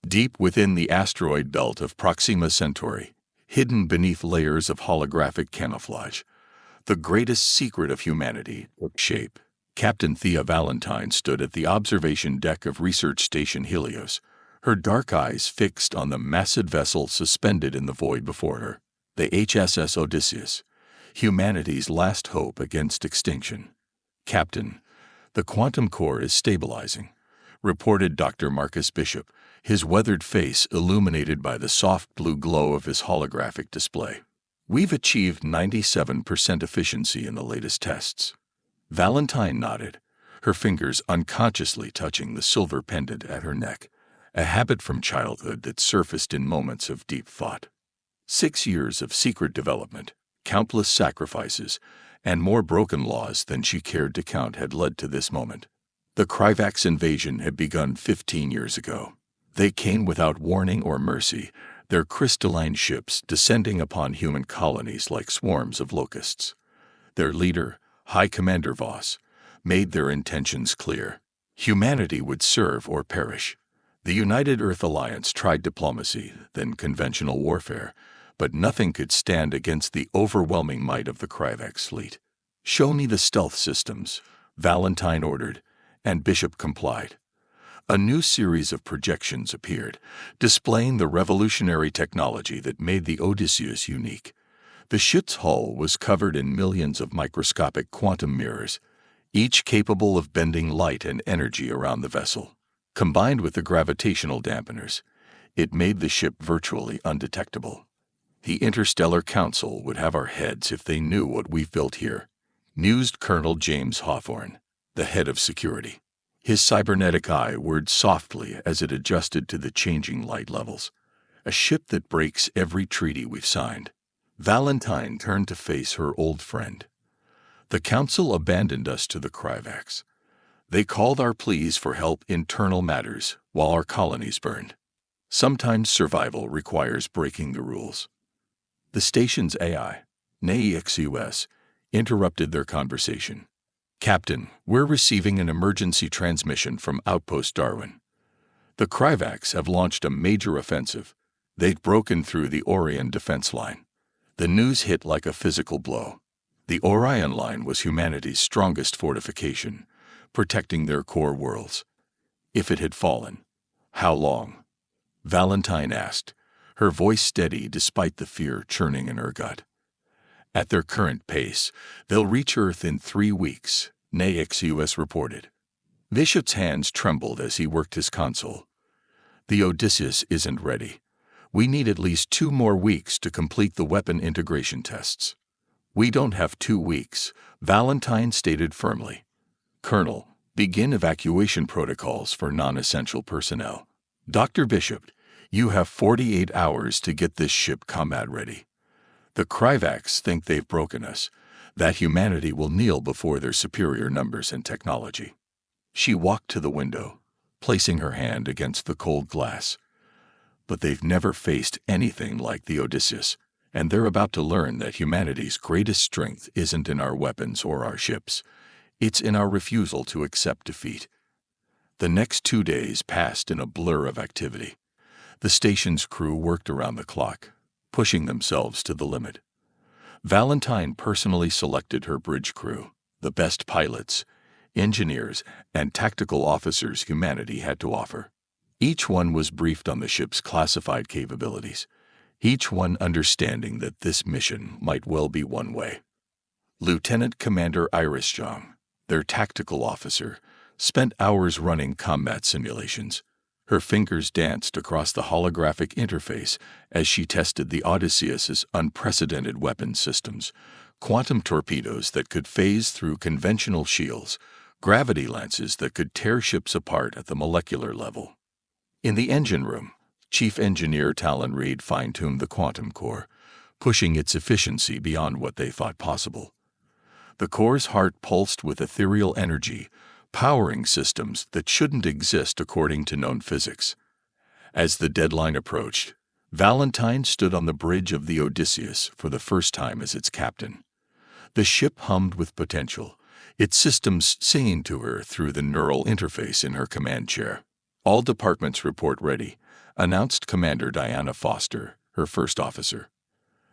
Deep within the asteroid belt of Proxima Centauri, hidden beneath layers of holographic camouflage, the greatest secret of humanity took shape. Captain Thea Valentine stood at the observation deck of Research Station Helios, her dark eyes fixed on the massive vessel suspended in the void before her, the HSS Odysseus, humanity's last hope against extinction. "Captain, the quantum core is stabilizing," reported Dr. Marcus Bishop, his weathered face illuminated by the soft blue glow of his holographic display. "We've achieved 97% efficiency in the latest tests." Valentine nodded, her fingers unconsciously touching the silver pendant at her neck, a habit from childhood that surfaced in moments of deep thought. 6 years of secret development, countless sacrifices, and more broken laws than she cared to count had led to this moment. The Kryvax invasion had begun 15 years ago. They came without warning or mercy, their crystalline ships descending upon human colonies like swarms of locusts. Their leader, High Commander Voss, made their intentions clear. Humanity would serve or perish. The United Earth Alliance tried diplomacy, then conventional warfare, but nothing could stand against the overwhelming might of the Kryvax fleet. "Show me the stealth systems," Valentine ordered, and Bishop complied. A new series of projections appeared, displaying the revolutionary technology that made the Odysseus unique. The ship's hull was covered in millions of microscopic quantum mirrors, each capable of bending light and energy around the vessel. Combined with the gravitational dampeners, it made the ship virtually undetectable. "The Interstellar Council would have our heads if they knew what we've built here," mused Colonel James Hawthorne, the head of security. His cybernetic eye whirred softly as it adjusted to the changing light levels. "A ship that breaks every treaty we've signed." Valentine turned to face her old friend. "The Council abandoned us to the Kryvax. They called our pleas for help internal matters while our colonies burned. Sometimes survival requires breaking the rules." The station's AI, NEXUS, interrupted their conversation. "Captain, we're receiving an emergency transmission from Outpost Darwin. The Kryvax have launched a major offensive. They've broken through the Orion defense line." The news hit like a physical blow. The Orion line was humanity's strongest fortification, protecting their core worlds. If it had fallen, how long? Valentine asked, her voice steady despite the fear churning in her gut. "At their current pace, they'll reach Earth in 3 weeks, NEXUS reported. Bishop's hands trembled as he worked his console. "The Odysseus isn't ready. We need at least 2 more weeks to complete the weapon integration tests." "We don't have 2 weeks," Valentine stated firmly. "Colonel, begin evacuation protocols for non-essential personnel." "Dr. Bishop, you have 48 hours to get this ship combat ready. The Kryvax think they've broken us, that humanity will kneel before their superior numbers and technology." She walked to the window, placing her hand against the cold glass. "But they've never faced anything like the Odysseus, and they're about to learn that humanity's greatest strength isn't in our weapons or our ships. It's in our refusal to accept defeat." The next 2 days passed in a blur of activity. The station's crew worked around the clock, pushing themselves to the limit. Valentine personally selected her bridge crew, the best pilots, engineers, and tactical officers humanity had to offer. Each one was briefed on the ship's classified capabilities, each one understanding that this mission might well be one way. Lieutenant Commander Iris Zhang, their tactical officer, spent hours running combat simulations. Her fingers danced across the holographic interface as she tested the Odysseus's unprecedented weapon systems, quantum torpedoes that could phase through conventional shields, gravity lances that could tear ships apart at the molecular level. In the engine room, Chief Engineer Talon Reed fine-tuned the quantum core, pushing its efficiency beyond what they thought possible. The core's heart pulsed with ethereal energy, powering systems that shouldn't exist according to known physics. As the deadline approached, Valentine stood on the bridge of the Odysseus for the first time as its captain. The ship hummed with potential, its systems singing to her through the neural interface in her command chair. "All departments report ready. announced Commander Diana Foster, her first officer.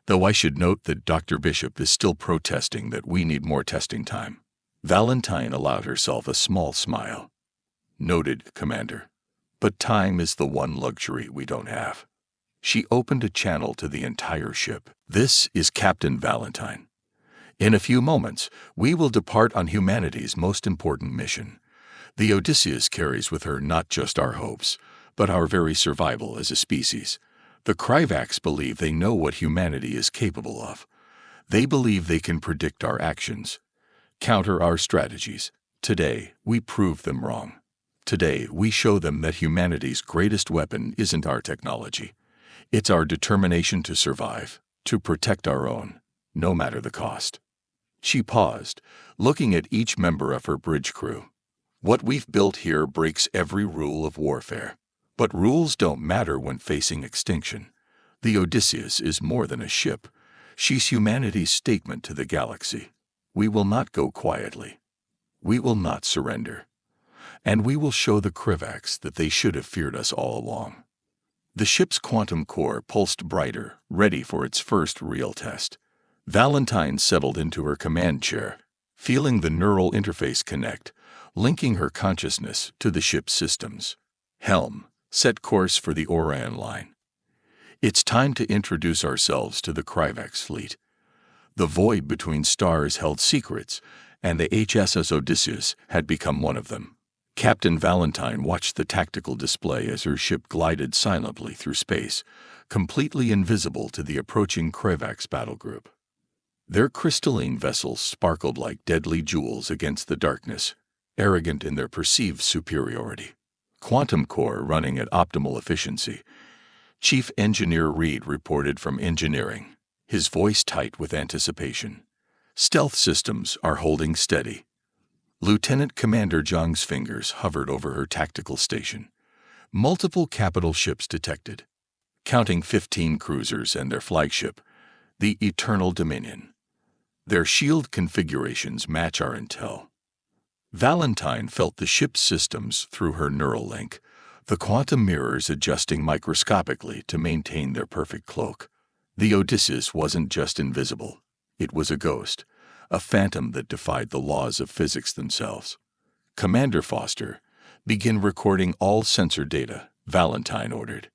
Though I should note that Dr. Bishop is still protesting that we need more testing time. Valentine allowed herself a small smile. Noted, Commander. But time is the one luxury we don't have. She opened a channel to the entire ship. This is Captain Valentine. In a few moments, we will depart on humanity's most important mission. The Odysseus carries with her not just our hopes, but our very survival as a species. The Kryvax believe they know what humanity is capable of. They believe they can predict our actions, counter our strategies. Today, we prove them wrong. Today, we show them that humanity's greatest weapon isn't our technology. It's our determination to survive, to protect our own, no matter the cost. She paused, looking at each member of her bridge crew. What we've built here breaks every rule of warfare. But rules don't matter when facing extinction. The Odysseus is more than a ship. She's humanity's statement to the galaxy. We will not go quietly. We will not surrender. And we will show the Kryvax that they should have feared us all along. The ship's quantum core pulsed brighter, ready for its first real test. Valentine settled into her command chair, feeling the neural interface connect, linking her consciousness to the ship's systems. Helm, set course for the Orion line. It's time to introduce ourselves to the Kryvax fleet. The void between stars held secrets, and the HSS Odysseus had become one of them. Captain Valentine watched the tactical display as her ship glided silently through space, completely invisible to the approaching Kryvax battle group. Their crystalline vessels sparkled like deadly jewels against the darkness, arrogant in their perceived superiority. Quantum core running at optimal efficiency. Chief Engineer Reed reported from engineering, his voice tight with anticipation. Stealth systems are holding steady. Lieutenant Commander Zhang's fingers hovered over her tactical station. Multiple capital ships detected, counting 15 cruisers and their flagship, the Eternal Dominion. Their shield configurations match our intel. Valentine felt the ship's systems through her neural link, the quantum mirrors adjusting microscopically to maintain their perfect cloak. The Odysseus wasn't just invisible. It was a ghost, a phantom that defied the laws of physics themselves. Commander Foster, begin recording all sensor data, Valentine ordered.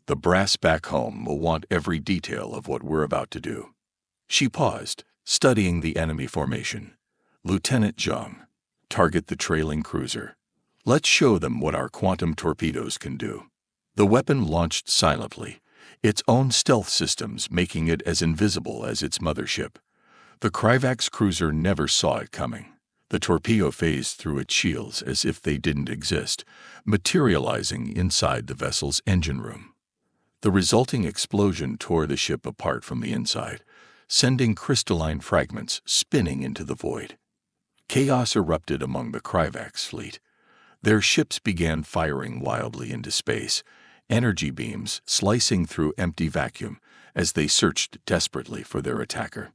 The brass back home will want every detail of what we're about to do. She paused, studying the enemy formation. Lieutenant Zhang, target the trailing cruiser. Let's show them what our quantum torpedoes can do. The weapon launched silently, its own stealth systems making it as invisible as its mothership. The Kryvax cruiser never saw it coming. The torpedo phased through its shields as if they didn't exist, materializing inside the vessel's engine room. The resulting explosion tore the ship apart from the inside, sending crystalline fragments spinning into the void. Chaos erupted among the Kryvax fleet. Their ships began firing wildly into space, energy beams slicing through empty vacuum as they searched desperately for their attacker.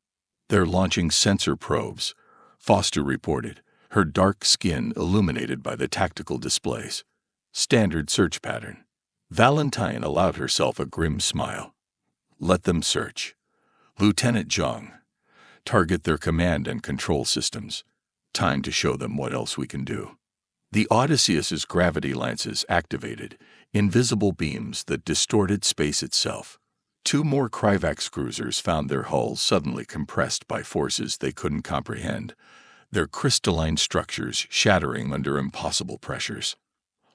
They're launching sensor probes, Foster reported, her dark skin illuminated by the tactical displays. Standard search pattern. Valentine allowed herself a grim smile. Let them search. Lieutenant Zhang, target their command and control systems. Time to show them what else we can do. The Odysseus's gravity lances activated, invisible beams that distorted space itself. 2 more Kryvax cruisers found their hulls suddenly compressed by forces they couldn't comprehend, their crystalline structures shattering under impossible pressures.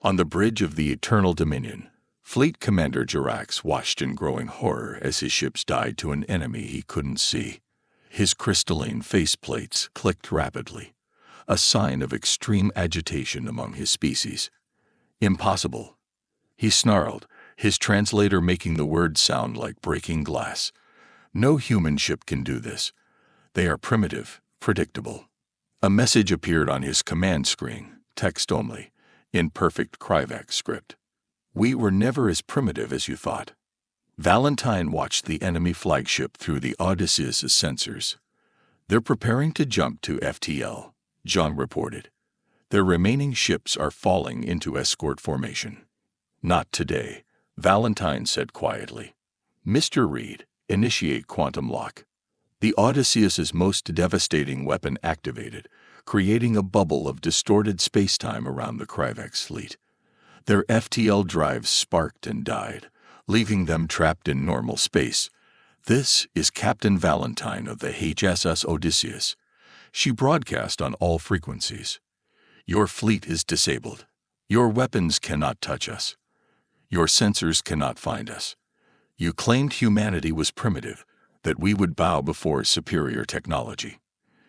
On the bridge of the Eternal Dominion, Fleet Commander Jirax watched in growing horror as his ships died to an enemy he couldn't see. His crystalline faceplates clicked rapidly, a sign of extreme agitation among his species. Impossible, he snarled, his translator making the words sound like breaking glass. No human ship can do this. They are primitive, predictable. A message appeared on his command screen, text only, in perfect Kryvax script. We were never as primitive as you thought. Valentine watched the enemy flagship through the Odysseus' sensors. They're preparing to jump to FTL, John reported. Their remaining ships are falling into escort formation. Not today, Valentine said quietly. "Mr. Reed, initiate quantum lock." The Odysseus's most devastating weapon activated, creating a bubble of distorted spacetime around the Kryvax fleet. Their FTL drives sparked and died, leaving them trapped in normal space. "This is Captain Valentine of the HSS Odysseus." She broadcast on all frequencies. "Your fleet is disabled. Your weapons cannot touch us. Your sensors cannot find us. You claimed humanity was primitive, that we would bow before superior technology.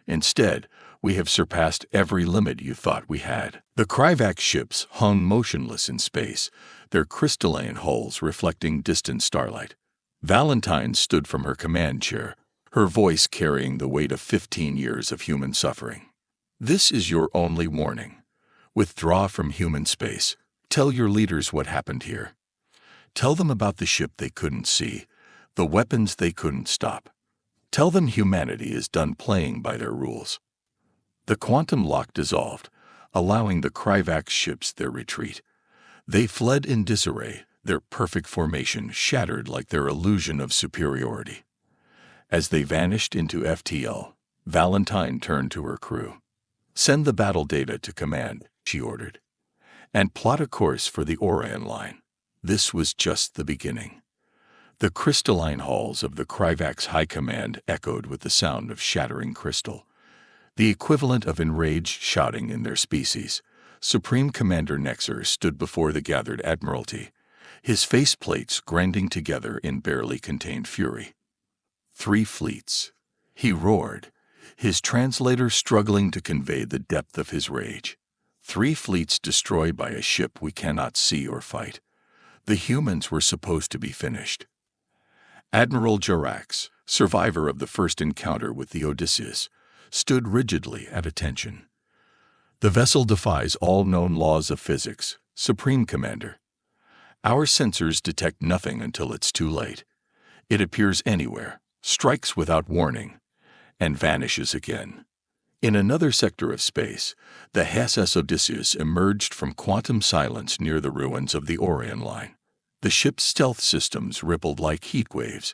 Instead, we have surpassed every limit you thought we had." The Kryvax ships hung motionless in space, their crystalline hulls reflecting distant starlight. Valentine stood from her command chair, her voice carrying the weight of 15 years of human suffering. "This is your only warning. Withdraw from human space. Tell your leaders what happened here. Tell them about the ship they couldn't see, the weapons they couldn't stop. Tell them humanity is done playing by their rules." The quantum lock dissolved, allowing the Kryvax ships their retreat. They fled in disarray, their perfect formation shattered like their illusion of superiority. As they vanished into FTL, Valentine turned to her crew. "Send the battle data to command," she ordered, "and plot a course for the Orion line." This was just the beginning. The crystalline halls of the Kryvax High Command echoed with the sound of shattering crystal, the equivalent of enraged shouting in their species. Supreme Commander Nexer stood before the gathered Admiralty, his faceplates grinding together in barely contained fury. "3 fleets," he roared, his translator struggling to convey the depth of his rage. "3 fleets destroyed by a ship we cannot see or fight. The humans were supposed to be finished." Admiral Jarax, survivor of the first encounter with the Odysseus, stood rigidly at attention. "The vessel defies all known laws of physics, Supreme Commander. Our sensors detect nothing until it's too late. It appears anywhere, strikes without warning, and vanishes again." In another sector of space, the HSS Odysseus emerged from quantum silence near the ruins of the Orion line. The ship's stealth systems rippled like heat waves,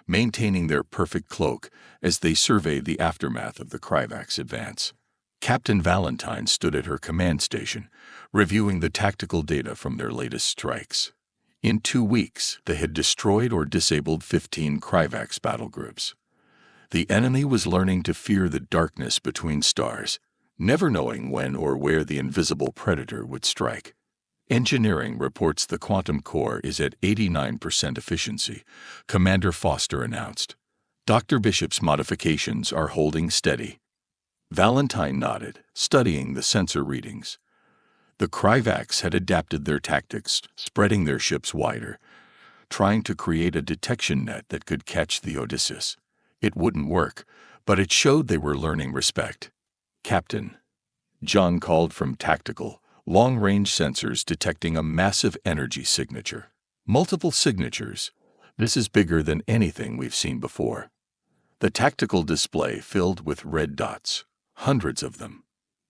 maintaining their perfect cloak as they surveyed the aftermath of the Kryvax advance. Captain Valentine stood at her command station, reviewing the tactical data from their latest strikes. In 2 weeks, they had destroyed or disabled 15 Kryvax battle groups. The enemy was learning to fear the darkness between stars, never knowing when or where the invisible predator would strike. "Engineering reports the quantum core is at 89% efficiency," Commander Foster announced. "Dr. Bishop's modifications are holding steady." Valentine nodded, studying the sensor readings. The Kryvax had adapted their tactics, spreading their ships wider, trying to create a detection net that could catch the Odysseus. It wouldn't work, but it showed they were learning respect. "Captain," John called from tactical, long-range sensors detecting a massive energy signature. "Multiple signatures. This is bigger than anything we've seen before." The tactical display filled with red dots, hundreds of them.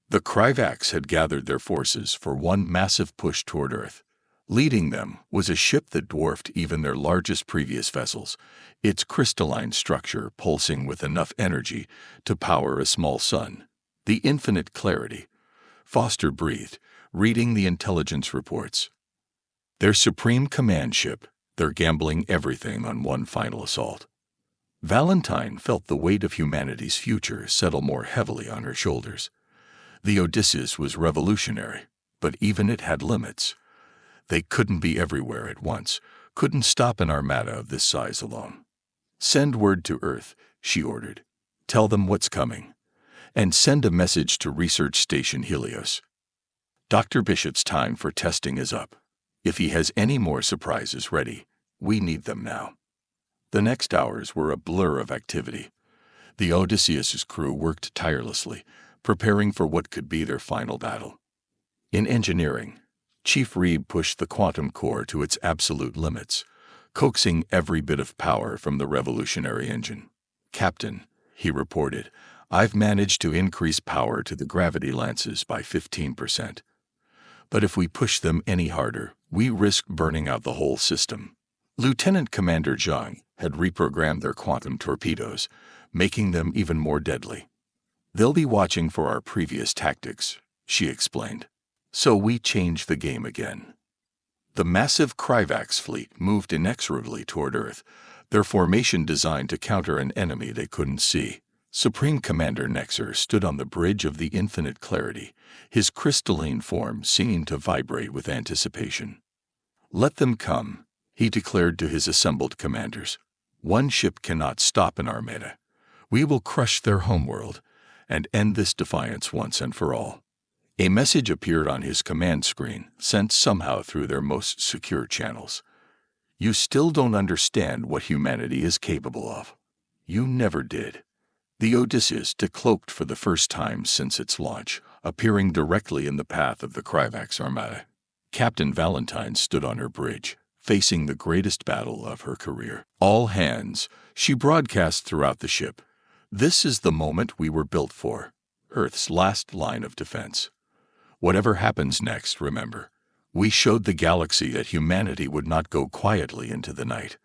The Kryvax had gathered their forces for one massive push toward Earth. Leading them was a ship that dwarfed even their largest previous vessels, its crystalline structure pulsing with enough energy to power a small sun. "The infinite clarity," Foster breathed, reading the intelligence reports. "Their supreme command ship, they're gambling everything on one final assault." Valentine felt the weight of humanity's future settle more heavily on her shoulders. The Odysseus was revolutionary, but even it had limits. They couldn't be everywhere at once, couldn't stop an armada of this size alone. "Send word to Earth," she ordered. "Tell them what's coming. And send a message to Research Station Helios. Dr. Bishop's time for testing is up. If he has any more surprises ready, we need them now." The next hours were a blur of activity. The Odysseus's crew worked tirelessly, preparing for what could be their final battle. In engineering, Chief Reed pushed the quantum core to its absolute limits, coaxing every bit of power from the revolutionary engine. "Captain," he reported, "I've managed to increase power to the gravity lances by 15%. But if we push them any harder, We risked burning out the whole system. Lieutenant Commander Zhang had reprogrammed their quantum torpedoes, making them even more deadly. They'll be watching for our previous tactics, she explained. So we changed the game again. The massive Kryvax fleet moved inexorably toward Earth, their formation designed to counter an enemy they couldn't see. Supreme Commander Nexer stood on the bridge of the infinite clarity, his crystalline form seeming to vibrate with anticipation. Let them come, he declared to his assembled commanders. One ship cannot stop an armada. We will crush their homeworld and end this defiance once and for all. A message appeared on his command screen, sent somehow through their most secure channels. You still don't understand what humanity is capable of. You never did. The Odysseus decloaked for the first time since its launch, appearing directly in the path of the Kryvax armada. Captain Valentine stood on her bridge, facing the greatest battle of her career. All hands, she broadcast throughout the ship. This is the moment we were built for, Earth's last line of defense. Whatever happens next, remember, we showed the galaxy that humanity would not go quietly into the night.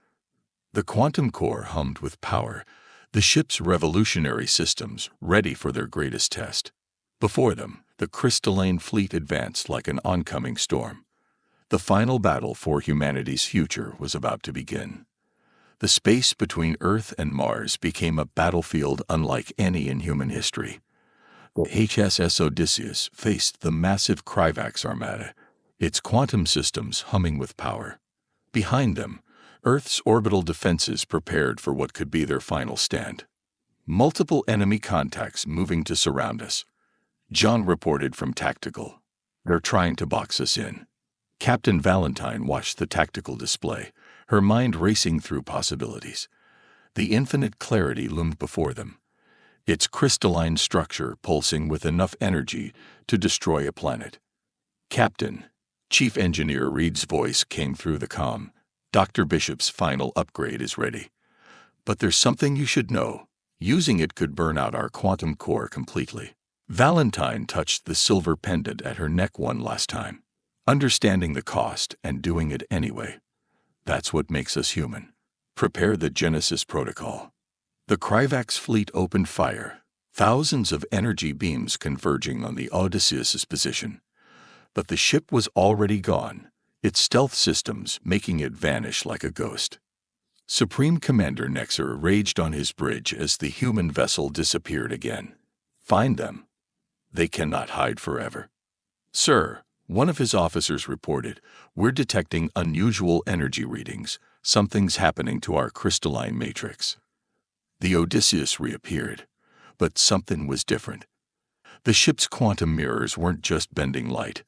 The quantum core hummed with power, the ship's revolutionary systems ready for their greatest test. Before them, the crystalline fleet advanced like an oncoming storm. The final battle for humanity's future was about to begin. The space between Earth and Mars became a battlefield unlike any in human history. The HSS Odysseus faced the massive Kryvax armada, its quantum systems humming with power. Behind them, Earth's orbital defenses prepared for what could be their final stand. Multiple enemy contacts moving to surround us. John reported from Tactical. They're trying to box us in. Captain Valentine watched the tactical display, her mind racing through possibilities. The infinite clarity loomed before them, its crystalline structure pulsing with enough energy to destroy a planet. Captain, Chief Engineer Reed's voice came through the comm. Dr. Bishop's final upgrade is ready. But there's something you should know. Using it could burn out our quantum core completely. Valentine touched the silver pendant at her neck one last time. Understanding the cost and doing it anyway. That's what makes us human. Prepare the Genesis Protocol. The Kryvax fleet opened fire, thousands of energy beams converging on the Odysseus's position. But the ship was already gone, its stealth systems making it vanish like a ghost. Supreme Commander Nexer raged on his bridge as the human vessel disappeared again. Find them. They cannot hide forever. Sir, one of his officers reported, we're detecting unusual energy readings. Something's happening to our crystalline matrix. The Odysseus reappeared, but something was different. The ship's quantum mirrors weren't just bending light.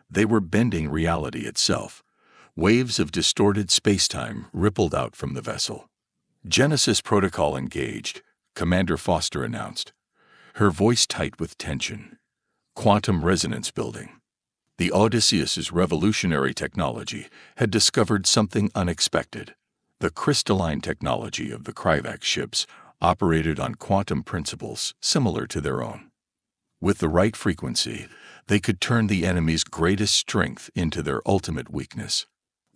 They were bending reality itself. Waves of distorted spacetime rippled out from the vessel. Genesis Protocol engaged, Commander Foster announced, her voice tight with tension. Quantum resonance building. The Odysseus's revolutionary technology had discovered something unexpected. The crystalline technology of the Kryvax ships operated on quantum principles similar to their own. With the right frequency, they could turn the enemy's greatest strength into their ultimate weakness.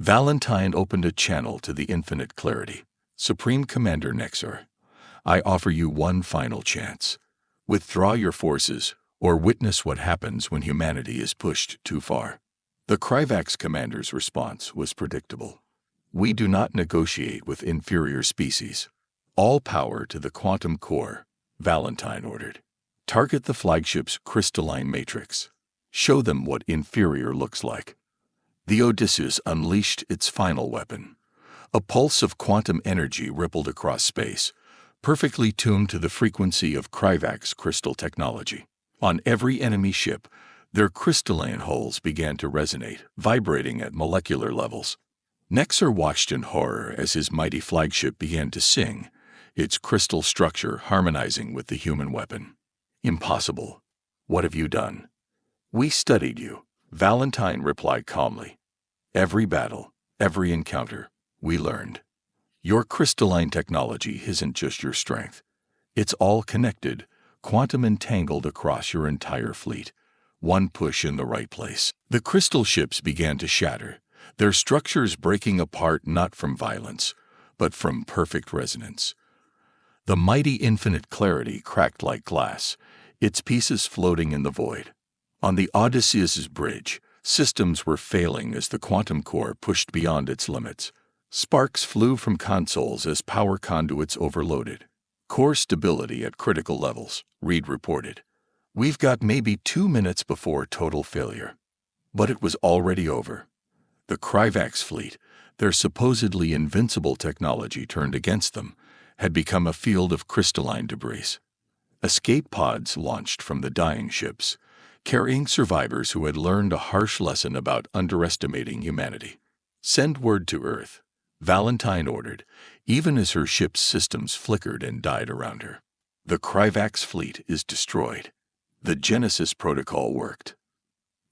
Valentine opened a channel to the infinite clarity. Supreme Commander Nexer, I offer you one final chance. Withdraw your forces, or witness what happens when humanity is pushed too far. The Kryvax commander's response was predictable. We do not negotiate with inferior species. All power to the quantum core, Valentine ordered. Target the flagship's crystalline matrix. Show them what inferior looks like. The Odysseus unleashed its final weapon. A pulse of quantum energy rippled across space, perfectly tuned to the frequency of Kryvax crystal technology. On every enemy ship, their crystalline hulls began to resonate, vibrating at molecular levels. Nexer watched in horror as his mighty flagship began to sing, its crystal structure harmonizing with the human weapon. Impossible. What have you done? We studied you, Valentine replied calmly. Every battle, every encounter, we learned. Your crystalline technology isn't just your strength. It's all connected, quantum entangled across your entire fleet. One push in the right place. The crystal ships began to shatter, their structures breaking apart not from violence, but from perfect resonance. The mighty infinite clarity cracked like glass, its pieces floating in the void. On the Odysseus's bridge, systems were failing as the quantum core pushed beyond its limits. Sparks flew from consoles as power conduits overloaded. Core stability at critical levels, Reed reported. We've got maybe 2 minutes before total failure. But it was already over. The Kryvax fleet, their supposedly invincible technology turned against them, had become a field of crystalline debris. Escape pods launched from the dying ships, carrying survivors who had learned a harsh lesson about underestimating humanity. Send word to Earth, Valentine ordered, even as her ship's systems flickered and died around her. The Kryvax fleet is destroyed. The Genesis protocol worked.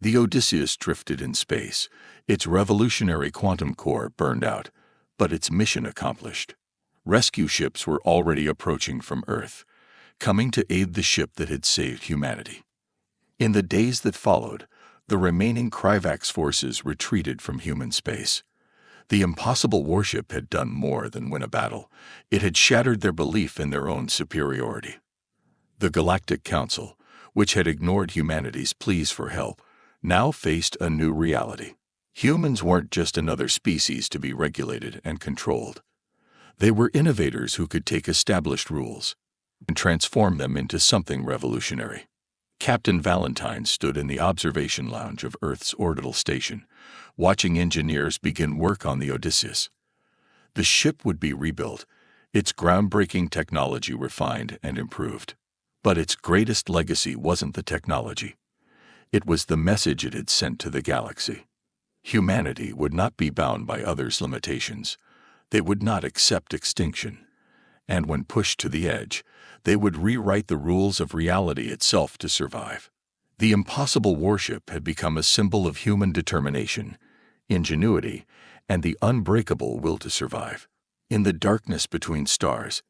The Odysseus drifted in space, its revolutionary quantum core burned out, but its mission accomplished. Rescue ships were already approaching from Earth, coming to aid the ship that had saved humanity. In the days that followed, the remaining Kryvax forces retreated from human space. The impossible warship had done more than win a battle. It had shattered their belief in their own superiority. The Galactic Council, which had ignored humanity's pleas for help, now faced a new reality. Humans weren't just another species to be regulated and controlled. They were innovators who could take established rules and transform them into something revolutionary. Captain Valentine stood in the observation lounge of Earth's orbital station, watching engineers begin work on the Odysseus. The ship would be rebuilt, its groundbreaking technology refined and improved. But its greatest legacy wasn't the technology. It was the message it had sent to the galaxy. Humanity would not be bound by others' limitations. They would not accept extinction. And when pushed to the edge, they would rewrite the rules of reality itself to survive. The impossible warship had become a symbol of human determination, ingenuity, and the unbreakable will to survive. In the darkness between stars,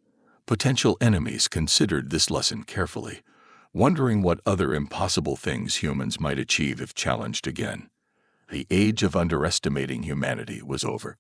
potential enemies considered this lesson carefully, wondering what other impossible things humans might achieve if challenged again. The age of underestimating humanity was over.